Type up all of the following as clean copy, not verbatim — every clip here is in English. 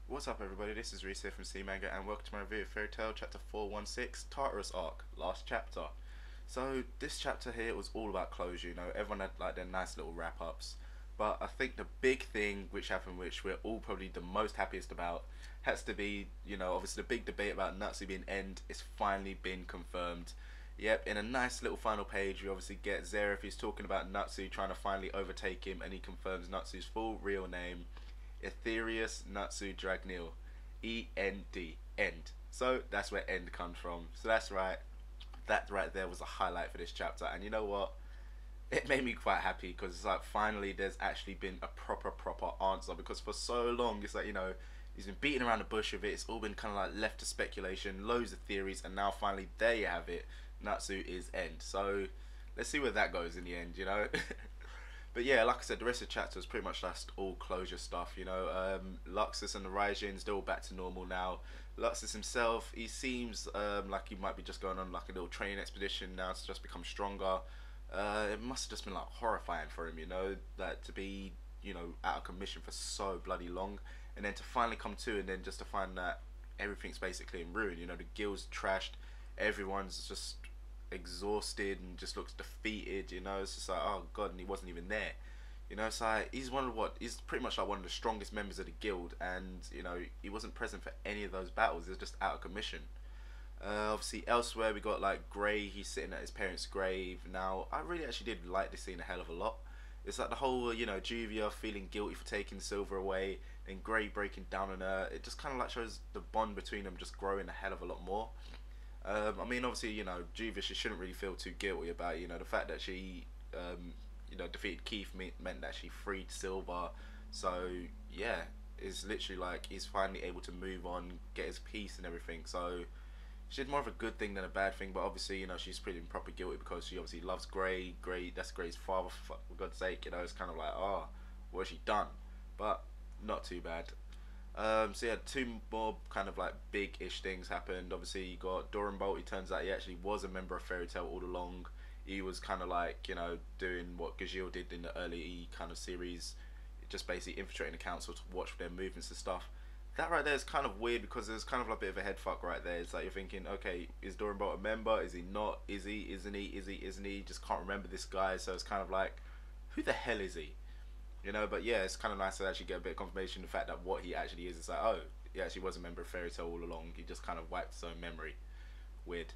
What's up everybody, this is Reese here from C Manga and welcome to my review of Fairy Tail chapter 416, Tartarous arc, last chapter. So this chapter here was all about closure, everyone had like their nice little wrap ups. But I think the big thing which happened, which we're all probably the most happiest about, has to be, obviously the big debate about Natsu being end is finally been confirmed. Yep, in a nice little final page we obviously get Zeref, he's talking about Natsu trying to finally overtake him and he confirms Natsu's full real name. Etherious Natsu Dragneel. END. End. So that's where end comes from. So that's right. That right there was a highlight for this chapter. And you know what? It made me quite happy because it's like finally there's actually been a proper answer, because for so long it's like, he's been beating around the bush with it. It's all been kind of like left to speculation, loads of theories, and now finally there you have it. Natsu is end. So let's see where that goes in the end. But yeah, like I said, the rest of the chapter was pretty much just all closure stuff. Luxus and the Raijins, they're all back to normal now. Luxus himself, he seems like he might be just going on like a little training expedition now to just become stronger. It must have just been like horrifying for him, that to be, out of commission for so bloody long, and then to finally come to, and then just to find that everything's basically in ruin. The guild's trashed, everyone's just exhausted and just looks defeated. It's just like, oh god, and he wasn't even there. It's like he's he's pretty much like one of the strongest members of the guild, and he wasn't present for any of those battles. He was just out of commission. Obviously, elsewhere we got like Gray. He's sitting at his parents' grave. Now, I really actually did like this scene a hell of a lot. It's like the whole, Juvia feeling guilty for taking Silver away, and Gray breaking down on her. It just kind of like shows the bond between them just growing a hell of a lot more. I mean, obviously, Juvia, she shouldn't really feel too guilty about it. The fact that she, defeated Keith meant that she freed Silver. So, yeah, it's literally like he's finally able to move on, get his peace and everything. So, she did more of a good thing than a bad thing. But obviously, she's pretty proper guilty because she obviously loves Gray. Gray, that's Gray's father, for God's sake. It's kind of like, oh, what has she done? But, not too bad. So yeah, two more kind of like big-ish things happened. Obviously, you got Doran Bolt. It turns out he actually was a member of Fairy Tail all along. He was kind of like, doing what Gajil did in the early kind of series, just basically infiltrating the council to watch their movements and stuff. That right there is kind of weird because there's kind of like a bit of a head fuck right there. It's like you're thinking, okay, is Doran Bolt a member? Is he not? Is he? Isn't he? Is he? Isn't he? Just can't remember this guy. So it's kind of like, who the hell is he? But yeah, it's kind of nice to actually get a bit of confirmation of the fact that what he actually is. It's like, oh, he actually was a member of Fairy Tail all along. He just kind of wiped his own memory. Weird.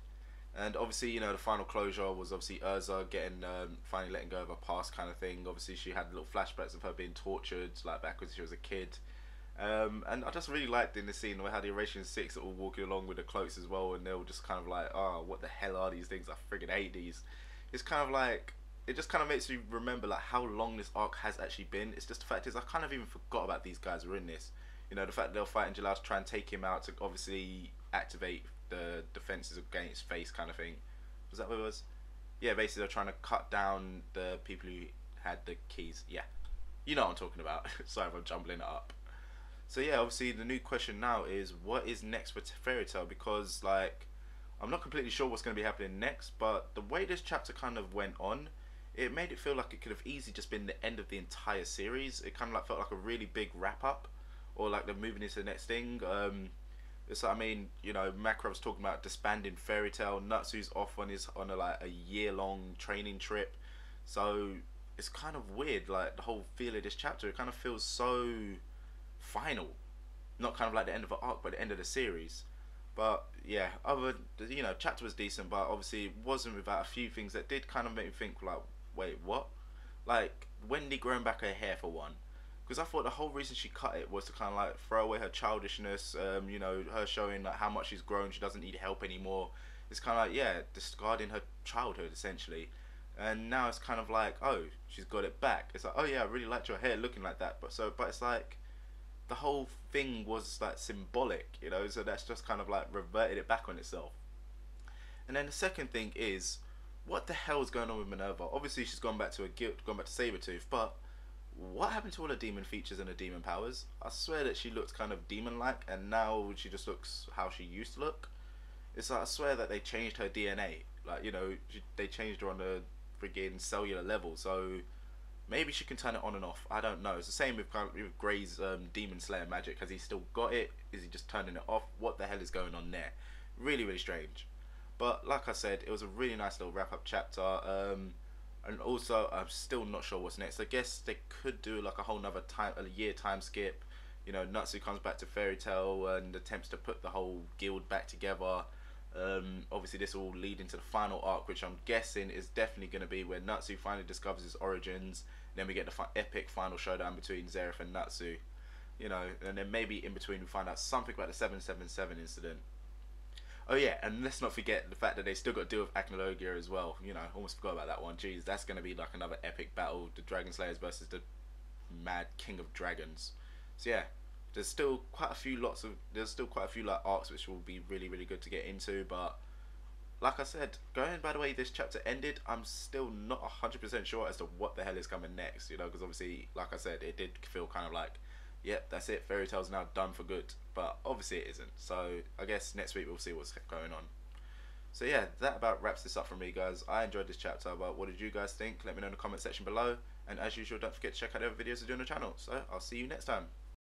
And obviously, the final closure was obviously Urza getting, finally letting go of her past kind of thing. Obviously, she had little flashbacks of her being tortured, like back when she was a kid. And I just really liked in the scene where how the Eurasian Six are all walking along with the cloaks as well, and they were just kind of like, oh, what the hell are these things? I friggin' hate these. It's kind of like, it just kind of makes me remember like how long this arc has actually been. It's just the fact is I kind of even forgot about these guys were in this. The fact that they'll fight Angela to try and take him out to obviously activate the defenses against face kind of thing. Was that what it was? Yeah, basically they're trying to cut down the people who had the keys. Yeah, you know what I'm talking about. Sorry if I'm jumbling it up. So yeah, obviously the new question now is what is next for Fairy Tail, because like I'm not completely sure what's going to be happening next, but the way this chapter kind of went on, it made it feel like it could have easily just been the end of the entire series. It kind of like felt like a really big wrap up, or like they're moving into the next thing. It's like, I mean, Makarov's talking about disbanding Fairy Tail. Natsu's off on a like a year long training trip, so it's kind of weird. Like the whole feel of this chapter, it kind of feels so final, not kind of like the end of an arc, but the end of the series. But yeah, chapter was decent, but obviously it wasn't without a few things that did kind of make me think like, wait, what? Like Wendy growing back her hair for one, because I thought the whole reason she cut it was to kind of like throw away her childishness. Her showing like how much she's grown, she doesn't need help anymore. It's kind of like, yeah, discarding her childhood essentially. And now it's kind of like, oh, she's got it back. It's like, oh yeah, I really liked your hair looking like that, but it's like the whole thing was like symbolic, so that's just kind of like reverted it back on itself. And then the second thing is, what the hell is going on with Minerva? Obviously she's gone back to gone back to Sabretooth, but what happened to all her demon features and her demon powers? I swear that she looked kind of demon-like, and now she just looks how she used to look. It's like, I swear that they changed her DNA, like, they changed her on a friggin' cellular level, so maybe she can turn it on and off. I don't know. It's the same with Grey's Demon Slayer magic. Has he still got it? Is he just turning it off? What the hell is going on there? Really, really strange. But like I said, it was a really nice little wrap up chapter. And also, I'm still not sure what's next. I guess they could do like a whole nother year time skip. You know, Natsu comes back to Fairy Tail and attempts to put the whole guild back together. Obviously, this will lead into the final arc, which I'm guessing is definitely going to be where Natsu finally discovers his origins. Then we get the epic final showdown between Zeref and Natsu. You know, and then maybe in between we find out something about the 777 incident. Oh yeah, and let's not forget the fact that they still got to deal with Acnologia as well. You know, almost forgot about that one. Jeez, that's going to be like another epic battle. The Dragon Slayers versus the Mad King of Dragons. So yeah, there's still quite a few like arcs which will be really, really good to get into. But like I said, going by the way this chapter ended, I'm still not 100% sure as to what the hell is coming next. You know, because obviously, like I said, it did feel kind of like, yep, that's it. Fairy Tail's now done for good. But obviously it isn't. So I guess next week we'll see what's going on. So yeah, that about wraps this up for me, guys. I enjoyed this chapter, but what did you guys think? Let me know in the comment section below. And as usual, don't forget to check out the other videos I do on the channel. So I'll see you next time.